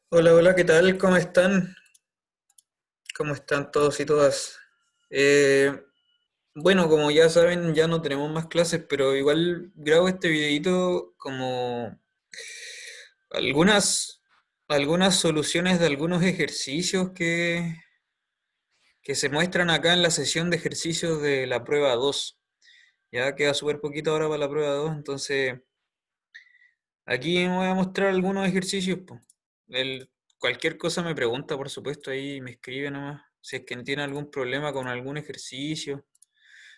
Hola, hola, ¿qué tal? ¿Cómo están? ¿Cómo están todos y todas? Eh, bueno, como ya saben, ya no tenemos más clases, pero igual grabo este videito como algunas, algunas soluciones de algunos ejercicios que se muestran acá en la sesión de ejercicios de la prueba 2. Ya queda súper poquito ahora para la prueba 2, entonces aquí me voy a mostrar algunos ejercicios, po. Cualquier cosa me pregunta, por supuesto, ahí me escribe nomás. Si es que tiene algún problema con algún ejercicio.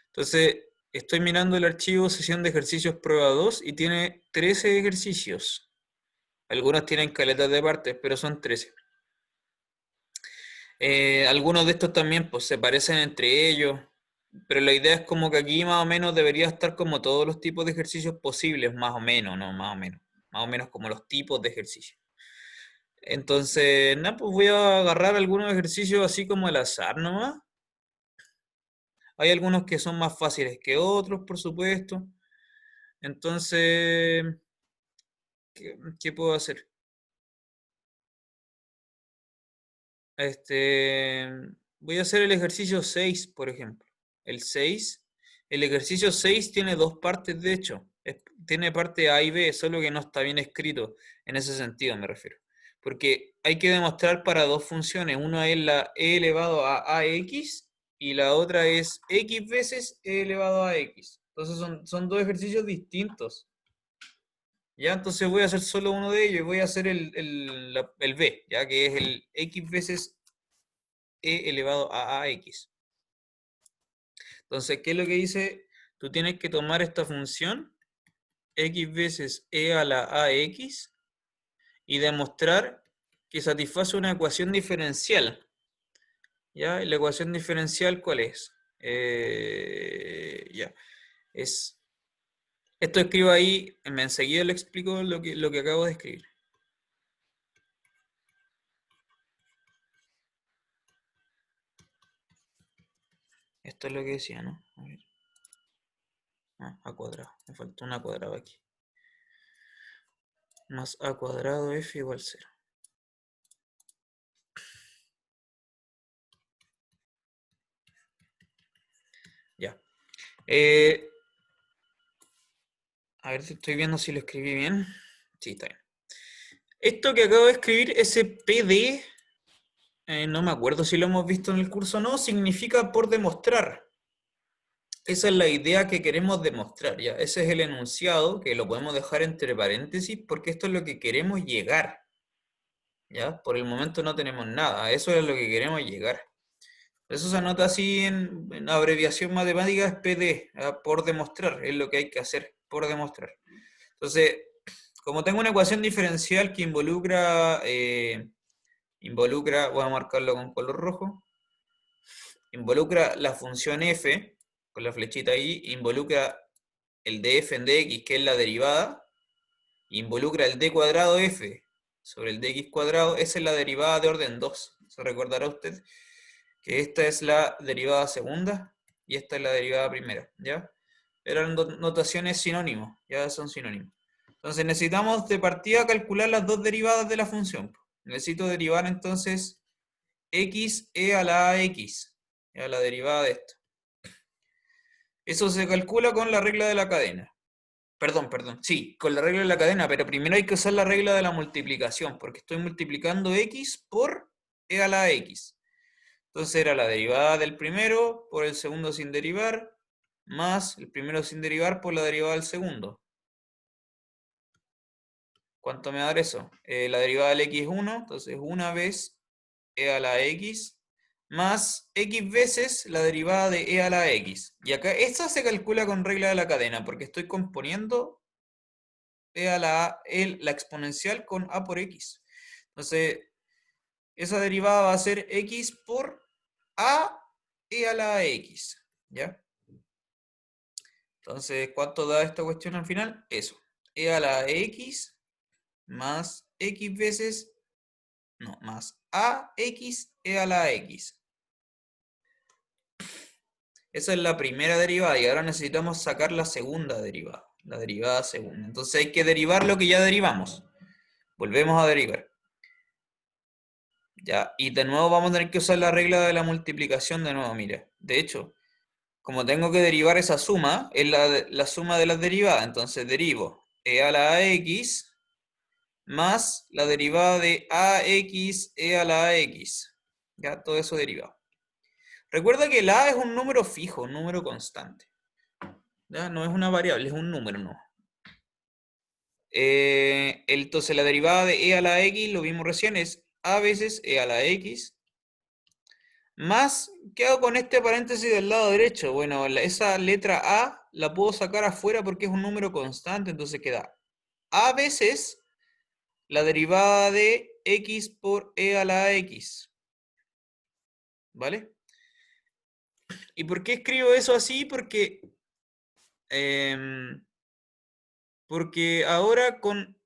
Entonces, estoy mirando el archivo sesión de ejercicios prueba 2 y tiene 13 ejercicios. Algunos tienen caletas de partes, pero son 13. Algunos de estos también pues, se parecen entre ellos, pero la idea es como que aquí más o menos debería estar como todos los tipos de ejercicios posibles, más o menos, ¿no? Más o menos. Más o menos como los tipos de ejercicios. Entonces, nada, pues voy a agarrar algunos ejercicios así como al azar nomás. Hay algunos que son más fáciles que otros, por supuesto. Entonces, ¿qué puedo hacer? Este, voy a hacer el ejercicio 6, por ejemplo. El 6, el ejercicio 6 tiene dos partes, de hecho. Tiene parte A y B, solo que no está bien escrito en ese sentido, me refiero. Porque hay que demostrar para dos funciones. Una es la e elevado a ax y la otra es x veces e elevado a x. Entonces son dos ejercicios distintos. Ya, entonces voy a hacer solo uno de ellos y voy a hacer el B, ya que es el x veces e elevado a ax. Entonces, ¿qué es lo que dice? Tú tienes que tomar esta función x veces e a la ax y demostrar que satisface una ecuación diferencial. ¿Ya? ¿Y la ecuación diferencial cuál es? Ya. Es, esto escribo ahí, enseguida le explico lo que acabo de escribir. Esto es lo que decía, ¿no? A ver. Ah, a cuadrado. Me faltó una cuadrada aquí. Más a cuadrado f igual 0. Ya. Eh, a ver si estoy viendo si lo escribí bien. Sí, está bien. Esto que acabo de escribir, ese PD, no me acuerdo si lo hemos visto en el curso o no, significa por demostrar. Esa es la idea que queremos demostrar, ¿ya? Ese es el enunciado, que lo podemos dejar entre paréntesis, porque esto es lo que queremos llegar, ¿ya? Por el momento no tenemos nada, a eso es lo que queremos llegar. Eso se anota así en abreviación matemática, es PD, ¿ya? Por demostrar, es lo que hay que hacer, por demostrar. Entonces, como tengo una ecuación diferencial que involucra, voy a marcarlo con color rojo, involucra la función f, con la flechita ahí, involucra el df en dx, que es la derivada, involucra el d cuadrado f sobre el dx cuadrado, esa es la derivada de orden 2. Se recordará usted que esta es la derivada segunda y esta es la derivada primera, ¿ya? Eran notaciones sinónimos, ya son sinónimos. Entonces necesitamos de partida calcular las dos derivadas de la función. Necesito derivar entonces x e a la ax, ya la derivada de esto. Eso se calcula con la regla de la cadena. Perdón, sí, con la regla de la cadena, pero primero hay que usar la regla de la multiplicación, porque estoy multiplicando x por e a la x. Entonces era la derivada del primero por el segundo sin derivar, más el primero sin derivar por la derivada del segundo. ¿Cuánto me va a dar eso? La derivada del x es 1, entonces una vez e a la x, más x veces la derivada de e a la x. Y acá esta se calcula con regla de la cadena, porque estoy componiendo la exponencial con a por x. Entonces, esa derivada va a ser x por a e a la x. ¿Ya? Entonces, ¿cuánto da esta cuestión al final? Eso. E a la x más x veces, no, más a x e a la x. Esa es la primera derivada y ahora necesitamos sacar la segunda derivada. La derivada segunda. Entonces hay que derivar lo que ya derivamos. Volvemos a derivar. Ya, y de nuevo vamos a tener que usar la regla de la multiplicación de nuevo, mira. De hecho, como tengo que derivar esa suma, es la suma de las derivadas, entonces derivo e a la ax más la derivada de ax e a la ax. Ya, todo eso derivado. Recuerda que el a es un número fijo, un número constante. ¿Ya? No es una variable, es un número, no. Entonces la derivada de e a la x, lo vimos recién, es a veces e a la x. Más, ¿qué hago con este paréntesis del lado derecho? Bueno, esa letra A la puedo sacar afuera porque es un número constante, entonces queda A veces la derivada de x por e a la x. ¿Vale? ¿Y por qué escribo eso así? Em, porque ahora con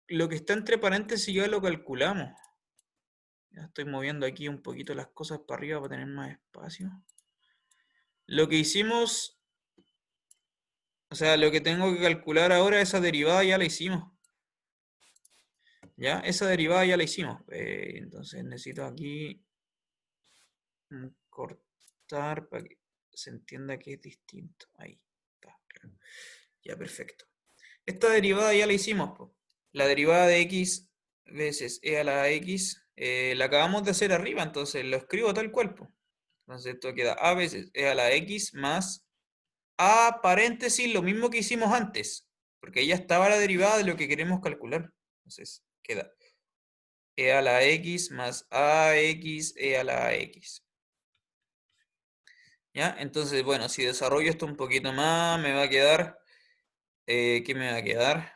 lo que está entre paréntesis ya lo calculamos. Ya estoy moviendo aquí un poquito las cosas para arriba para tener más espacio. Lo que hicimos, o sea, lo que tengo que calcular ahora, esa derivada ya la hicimos. ¿Ya? Esa derivada ya la hicimos. Entonces necesito aquí cortar para que se entienda que es distinto. Ahí está. Ya, perfecto. Esta derivada ya la hicimos, po. La derivada de x veces e a la x la acabamos de hacer arriba, entonces lo escribo tal cual, po. Entonces esto queda a veces e a la x más a paréntesis lo mismo que hicimos antes, porque ahí ya estaba la derivada de lo que queremos calcular. Entonces queda e a la x más ax e a la x. ¿Ya? Entonces, bueno, si desarrollo esto un poquito más, me va a quedar, ¿qué me va a quedar?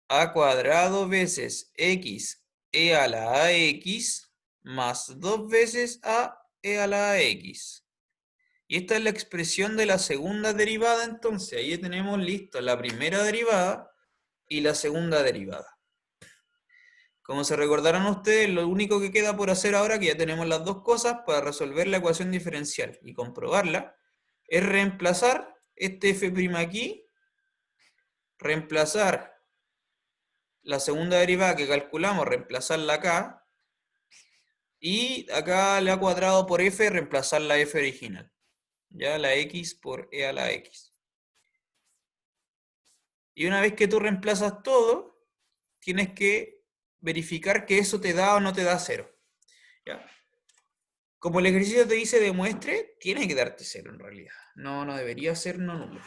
A cuadrado veces x e a la ax más 2 veces a e a la ax. Y esta es la expresión de la segunda derivada, entonces ahí tenemos listo la primera derivada y la segunda derivada. Como se recordarán ustedes, lo único que queda por hacer ahora, que ya tenemos las dos cosas, para resolver la ecuación diferencial y comprobarla, es reemplazar este f' aquí, reemplazar la segunda derivada que calculamos, reemplazarla acá, y acá la cuadrado por f, reemplazar la f original. Ya la x por e a la x. Y una vez que tú reemplazas todo, tienes que verificar que eso te da o no te da 0. ¿Ya? Como el ejercicio te dice demuestre, tiene que darte 0 en realidad. No, no debería ser no nulo.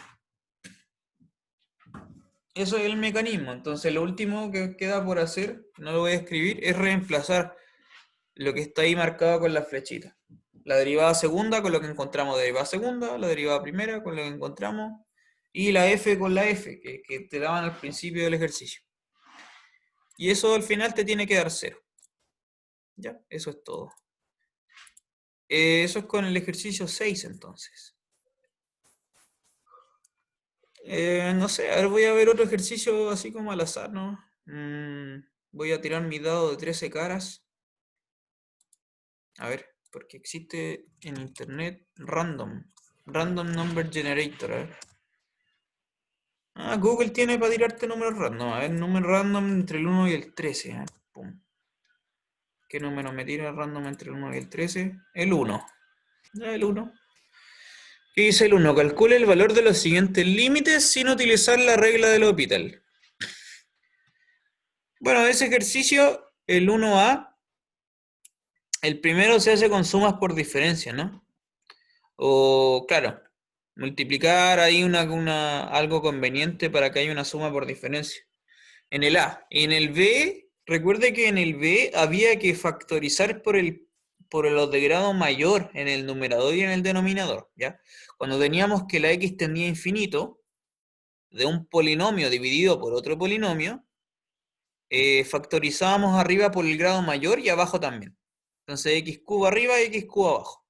Eso es el mecanismo. Entonces lo último que queda por hacer, no lo voy a escribir, es reemplazar lo que está ahí marcado con la flechita. La derivada segunda con lo que encontramos, derivada segunda, la derivada primera con lo que encontramos, y la f con la f, que te daban al principio del ejercicio. Y eso al final te tiene que dar 0. Ya, eso es todo. Eso es con el ejercicio 6 entonces. No sé, a ver, voy a ver otro ejercicio así como al azar, ¿no? Voy a tirar mi dado de 13 caras. A ver, porque existe en internet Random Number Generator, a ver. Ah, Google tiene para tirarte números random. A ver, número random entre el 1 y el 13. A ver, pum. ¿Qué número me tira random entre el 1 y el 13? El 1. Ya, el 1. ¿Qué dice el 1? Calcule el valor de los siguientes límites sin utilizar la regla del L'Hopital. Bueno, ese ejercicio, el 1A, el primero se hace con sumas por diferencia, ¿no? O, claro, multiplicar ahí algo conveniente para que haya una suma por diferencia. En el A. En el B, recuerde que en el B había que factorizar por los de grado mayor en el numerador y en el denominador, ¿ya? Cuando teníamos que la x tendía a infinito, de un polinomio dividido por otro polinomio, factorizábamos arriba por el grado mayor y abajo también. Entonces x cubo arriba y x cubo abajo.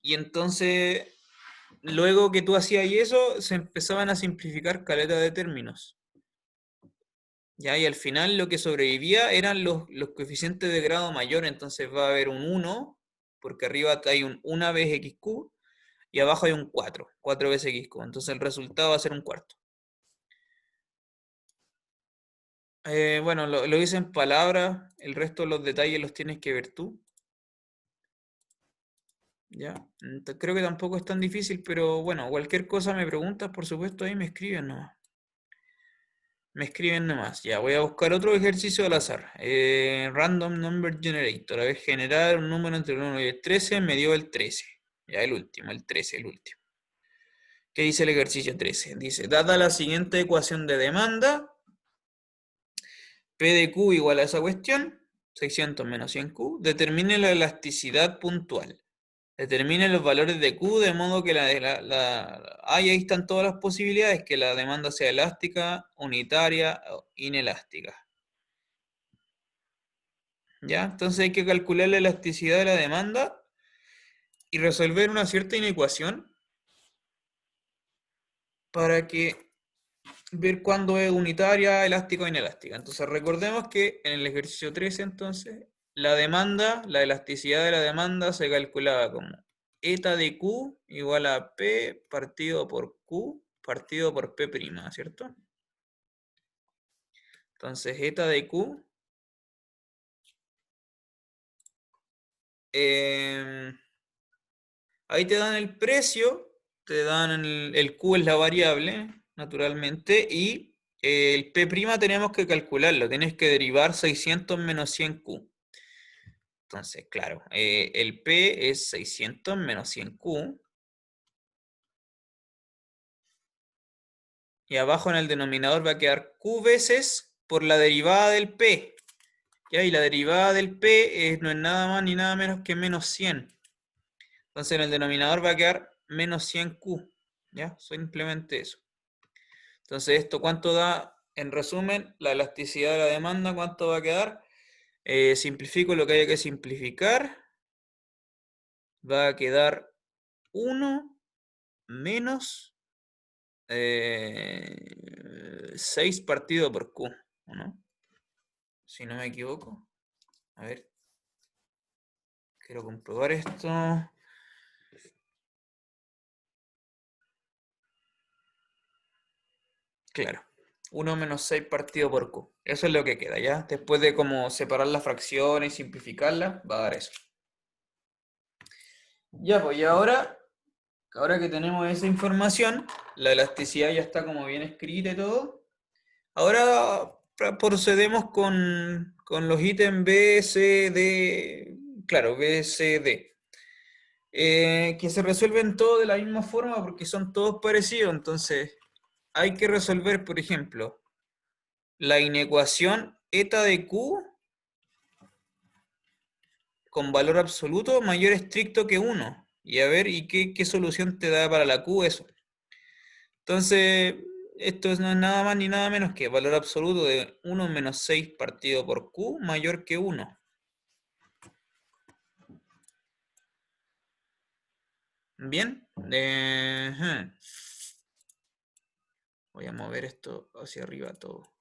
Y entonces, luego que tú hacías eso, se empezaban a simplificar caleta de términos. ¿Ya? Y al final lo que sobrevivía eran los coeficientes de grado mayor, entonces va a haber un 1, porque arriba hay un 1 vez x cubo, y abajo hay un 4, 4 veces x cubo. Entonces el resultado va a ser un cuarto. Bueno, lo hice en palabras, el resto de los detalles los tienes que ver tú. ¿Ya? Creo que tampoco es tan difícil, pero bueno, cualquier cosa me preguntas, por supuesto, ahí me escriben nomás. Me escriben nomás. Ya, voy a buscar otro ejercicio al azar. Random Number Generator. A ver, generar un número entre el 1 y el 13. Me dio el 13. Ya, el último, el 13, el último. ¿Qué dice el ejercicio 13? Dice, dada la siguiente ecuación de demanda, P de Q igual a esa cuestión, 600 menos 100Q, determine la elasticidad puntual. Determine los valores de Q de modo que ahí están todas las posibilidades, que la demanda sea elástica, unitaria o inelástica. ¿Ya? Entonces hay que calcular la elasticidad de la demanda y resolver una cierta inecuación para que ver cuándo es unitaria, elástica o inelástica. Entonces recordemos que en el ejercicio 13, entonces, la demanda, la elasticidad de la demanda se calculaba como eta de Q igual a P partido por Q partido por P', ¿cierto? Entonces, eta de Q ahí te dan el precio, te dan el Q es la variable, naturalmente, y el P' tenemos que calcularlo, tienes que derivar 600 menos 100Q. Entonces, claro, el P es 600 menos 100Q. Y abajo en el denominador va a quedar Q veces por la derivada del P. ¿Ya? Y la derivada del P no es nada más ni nada menos que menos 100. Entonces en el denominador va a quedar menos 100Q. ¿Ya? Simplemente eso. Entonces, ¿esto cuánto da? En resumen, la elasticidad de la demanda, ¿cuánto va a quedar? Simplifico lo que haya que simplificar. Va a quedar 1 menos 6 partido por Q, ¿no? Si no me equivoco. A ver, quiero comprobar esto. Claro, 1 menos 6 partido por Q. Eso es lo que queda, ¿ya? Después de como separar las fracciones y simplificarlas, va a dar eso. Ya, pues y ahora que tenemos esa información, la elasticidad ya está como bien escrita y todo. Ahora procedemos con los ítems B, C, D, claro, B, C, D. Que se resuelven todos de la misma forma porque son todos parecidos. Entonces, hay que resolver, por ejemplo, la inecuación eta de Q con valor absoluto mayor estricto que 1. Y a ver, ¿y qué solución te da para la Q eso? Entonces, esto no es nada más ni nada menos que valor absoluto de 1 menos 6 partido por Q mayor que 1. Bien. Voy a mover esto hacia arriba todo.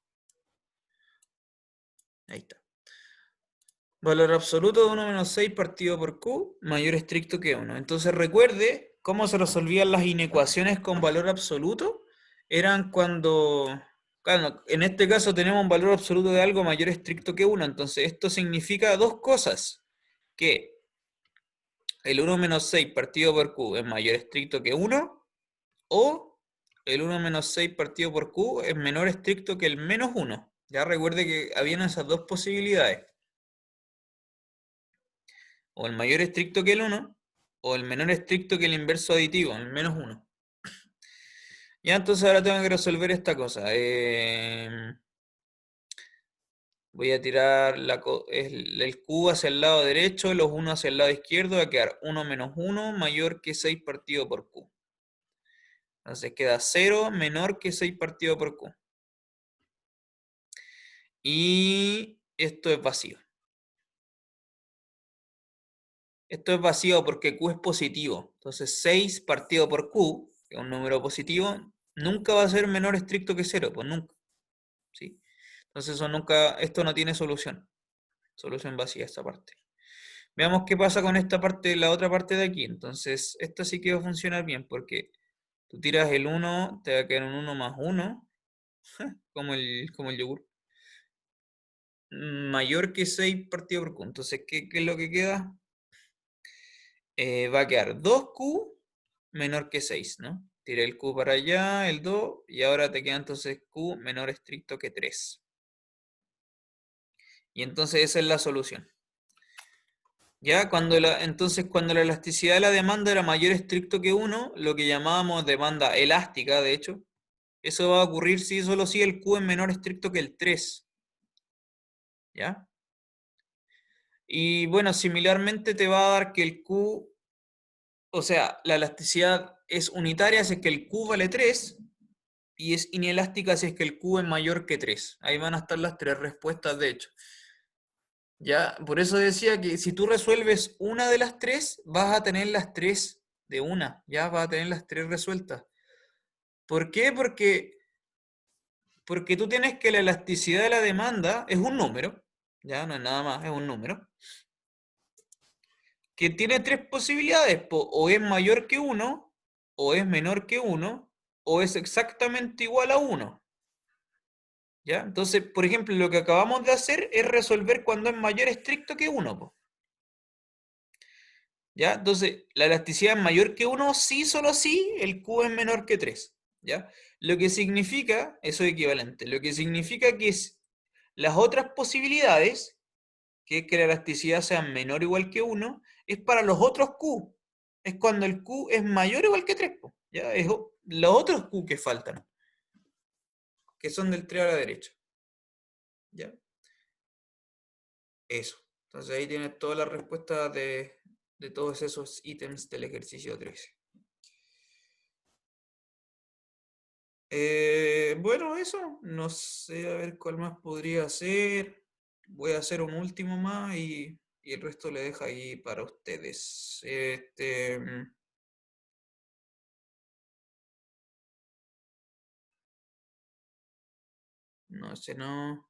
Ahí está. Valor absoluto de 1 menos 6 partido por Q mayor estricto que 1. Entonces recuerde cómo se resolvían las inecuaciones con valor absoluto. Eran cuando, claro, en este caso tenemos un valor absoluto de algo mayor estricto que 1. Entonces esto significa dos cosas. Que el 1 menos 6 partido por Q es mayor estricto que 1. O el 1 menos 6 partido por Q es menor estricto que el menos 1. Ya recuerde que habían esas dos posibilidades. O el mayor estricto que el 1, o el menor estricto que el inverso aditivo, el menos 1. Ya, entonces ahora tengo que resolver esta cosa. Voy a tirar el Q hacia el lado derecho, los 1 hacia el lado izquierdo, va a quedar 1 menos 1 mayor que 6 partido por Q. Entonces queda 0 menor que 6 partido por Q. Y esto es vacío. Esto es vacío porque Q es positivo. Entonces 6 partido por Q, que es un número positivo, nunca va a ser menor estricto que 0, pues nunca. ¿Sí? Entonces esto no tiene solución. Solución vacía esta parte. Veamos qué pasa con esta parte, la otra parte de aquí. Entonces, esta sí que va a funcionar bien porque tú tiras el 1, te va a quedar un 1 más 1, como el yogur. mayor que 6 partido por Q. Entonces, ¿qué es lo que queda? Va a quedar 2Q menor que 6, ¿no? Tiré el Q para allá, el 2, y ahora te queda entonces Q menor estricto que 3. Y entonces esa es la solución. Ya, entonces cuando la elasticidad de la demanda era mayor estricto que 1, lo que llamábamos demanda elástica, de hecho, eso va a ocurrir si solo si el Q es menor estricto que el 3. ¿Ya? Y bueno, similarmente te va a dar que el Q, o sea, la elasticidad es unitaria si es que el Q vale 3 y es inelástica si es que el Q es mayor que 3. Ahí van a estar las tres respuestas, de hecho. Ya, por eso decía que si tú resuelves una de las tres, vas a tener las tres de una, ya vas a tener las tres resueltas. ¿Por qué? Porque tú tienes que la elasticidad de la demanda es un número, ya no es nada más, es un número, que tiene tres posibilidades, o es mayor que 1, o es menor que 1, o es exactamente igual a 1. ¿Ya? Entonces, por ejemplo, lo que acabamos de hacer es resolver cuando es mayor estricto que 1, po. ¿Ya? Entonces, la elasticidad es mayor que 1, sí, solo sí, el Q es menor que 3. ¿Ya? Lo que significa, eso es equivalente, lo que significa que las otras posibilidades, que es que la elasticidad sea menor o igual que 1, es para los otros Q. Es cuando el Q es mayor o igual que 3. ¿Ya? Es los otros Q que faltan, que son del 3 a la derecha. ¿Ya? Eso. Entonces ahí tienes todas las respuestas de todos esos ítems del ejercicio 13. Bueno, eso. No sé, a ver cuál más podría hacer. Voy a hacer un último más y el resto le dejo ahí para ustedes. No sé, no.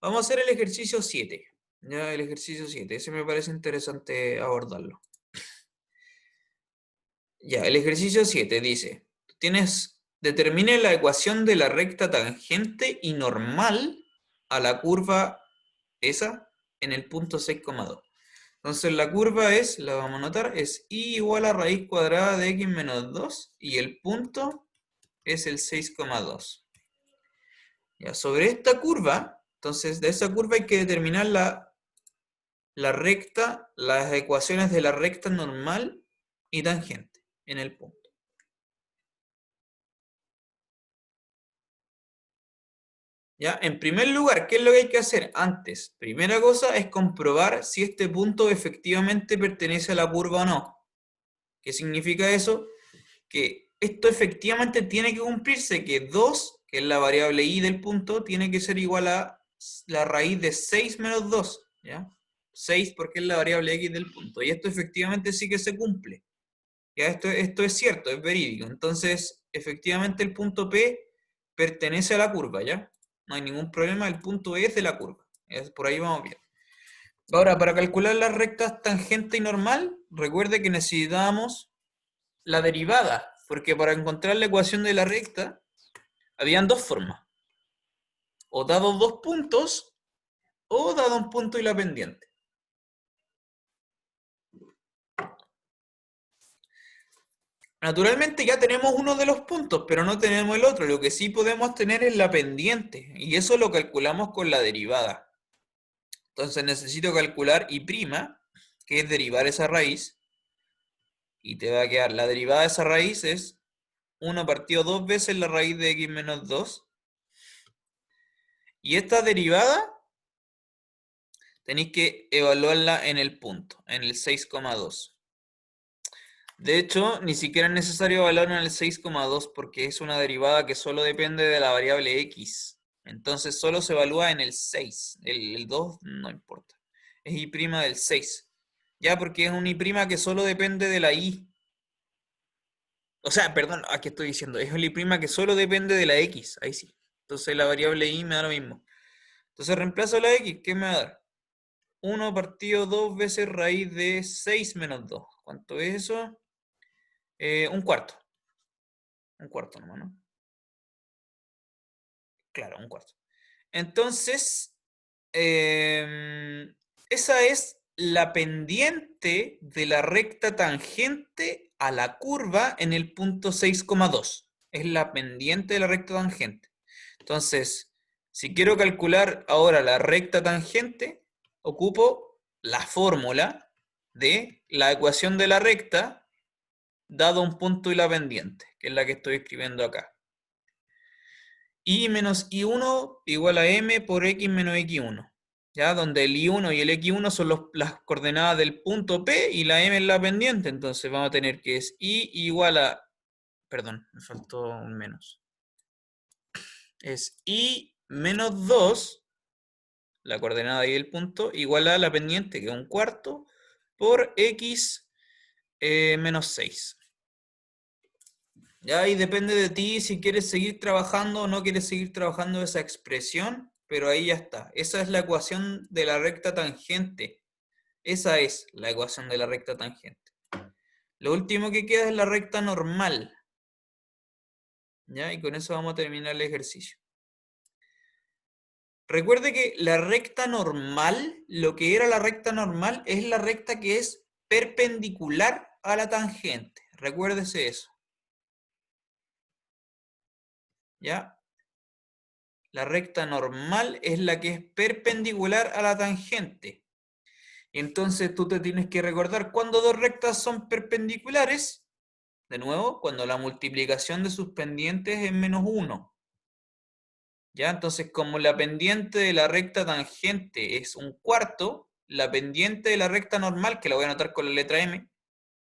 Vamos a hacer el ejercicio 7. Ya, el ejercicio 7. Ese me parece interesante abordarlo. Ya, el ejercicio 7 dice, determine la ecuación de la recta tangente y normal a la curva esa en el punto 6,2. Entonces la curva es, la vamos a anotar, es y igual a raíz cuadrada de x menos 2 y el punto es el 6,2. Ya, sobre esta curva, entonces de esa curva hay que determinar la recta, las ecuaciones de la recta normal y tangente en el punto. ¿Ya? En primer lugar, ¿qué es lo que hay que hacer? Antes, primera cosa es comprobar si este punto efectivamente pertenece a la curva o no. ¿Qué significa eso? Que esto efectivamente tiene que cumplirse, que 2, que es la variable y del punto, tiene que ser igual a la raíz de 6 menos 2, ¿ya? 6 porque es la variable x del punto. Y esto efectivamente sí que se cumple. ¿Ya? Esto es cierto, es verídico. Entonces, efectivamente el punto P pertenece a la curva, ¿ya? No hay ningún problema, el punto E es de la curva. Por ahí vamos bien. Ahora, para calcular las rectas tangente y normal, recuerde que necesitábamos la derivada, porque para encontrar la ecuación de la recta, habían dos formas. O dado dos puntos, o dado un punto y la pendiente. Naturalmente ya tenemos uno de los puntos, pero no tenemos el otro. Lo que sí podemos tener es la pendiente, y eso lo calculamos con la derivada. Entonces necesito calcular y', que es derivar esa raíz, y te va a quedar la derivada de esa raíz es 1 partido 2 veces la raíz de x menos 2. Y esta derivada tenéis que evaluarla en el punto, en el 6,2. De hecho, ni siquiera es necesario evaluarla en el 6,2 porque es una derivada que solo depende de la variable x. Entonces solo se evalúa en el 6. El 2 no importa. Es y' del 6. Ya, porque es un y' que solo depende de la y. O sea, perdón, aquí estoy diciendo, es el y' que solo depende de la x. Ahí sí. Entonces la variable y me da lo mismo. Entonces reemplazo la x, ¿qué me va a dar? 1 partido 2 veces raíz de 6 menos 2. ¿Cuánto es eso? Un cuarto. Un cuarto nomás, ¿no? Claro, un cuarto. Entonces, esa es la pendiente de la recta tangente a la curva en el punto 6,2. Es la pendiente de la recta tangente. Entonces, si quiero calcular ahora la recta tangente, ocupo la fórmula de la ecuación de la recta dado un punto y la pendiente, que es la que estoy escribiendo acá. Y menos I1 igual a M por X menos X1. ¿Ya? Donde el I1 y el X1 son las coordenadas del punto P y la M es la pendiente. Entonces vamos a tener que es I igual a... Perdón, me faltó un menos. Es I menos 2, la coordenada y el punto, igual a la pendiente, que es un cuarto, por X menos 6. Ya ahí depende de ti si quieres seguir trabajando o no quieres seguir trabajando esa expresión, pero ahí ya está. Esa es la ecuación de la recta tangente. Esa es la ecuación de la recta tangente. Lo último que queda es la recta normal. ¿Ya? Y con eso vamos a terminar el ejercicio. Recuerde que la recta normal, lo que era la recta normal, es la recta que es perpendicular a la tangente. Recuérdese eso. ¿Ya? La recta normal es la que es perpendicular a la tangente. Entonces tú te tienes que recordar cuando dos rectas son perpendiculares, de nuevo, cuando la multiplicación de sus pendientes es menos 1. ¿Ya? Entonces, como la pendiente de la recta tangente es un cuarto, la pendiente de la recta normal, que la voy a anotar con la letra M,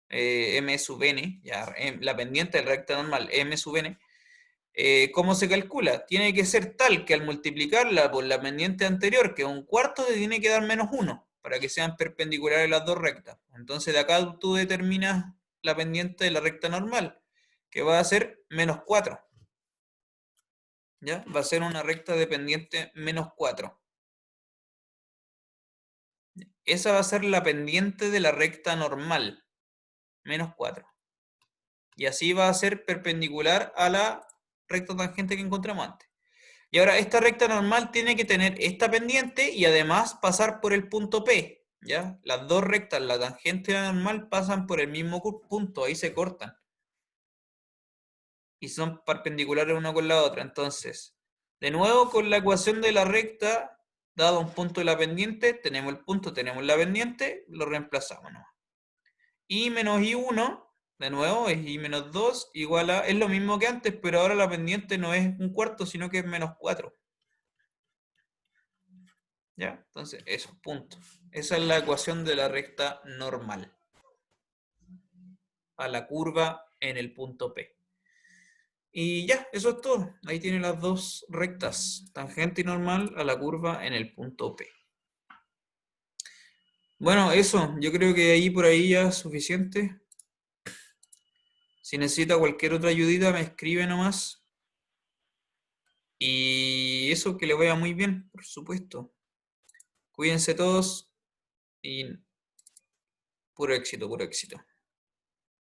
M sub n, ya, la pendiente de la recta normal, M sub n, ¿cómo se calcula? Tiene que ser tal que al multiplicarla por la pendiente anterior, que es un cuarto, te tiene que dar menos 1, para que sean perpendiculares las dos rectas. Entonces de acá tú determinas la pendiente de la recta normal, que va a ser menos 4. ¿Ya? Va a ser una recta de pendiente menos 4. Esa va a ser la pendiente de la recta normal, menos 4. Y así va a ser perpendicular a la recta tangente que encontramos antes. Y ahora esta recta normal tiene que tener esta pendiente y además pasar por el punto P. ¿Ya? Las dos rectas, la tangente y la normal, pasan por el mismo punto, ahí se cortan. Y son perpendiculares una con la otra. Entonces, de nuevo con la ecuación de la recta, dado un punto y la pendiente, tenemos el punto, tenemos la pendiente, lo reemplazamos, ¿no? I menos I1, de nuevo, es I menos 2, igual a... Es lo mismo que antes, pero ahora la pendiente no es un cuarto, sino que es menos 4. ¿Ya? Entonces, eso, punto. Esa es la ecuación de la recta normal a la curva en el punto P. Y ya, eso es todo. Ahí tiene las dos rectas, tangente y normal a la curva en el punto P. Bueno, eso, yo creo que ahí por ahí ya es suficiente. Si necesita cualquier otra ayudita, me escribe nomás. Y eso, que le vaya muy bien, por supuesto. Cuídense todos y puro éxito, puro éxito.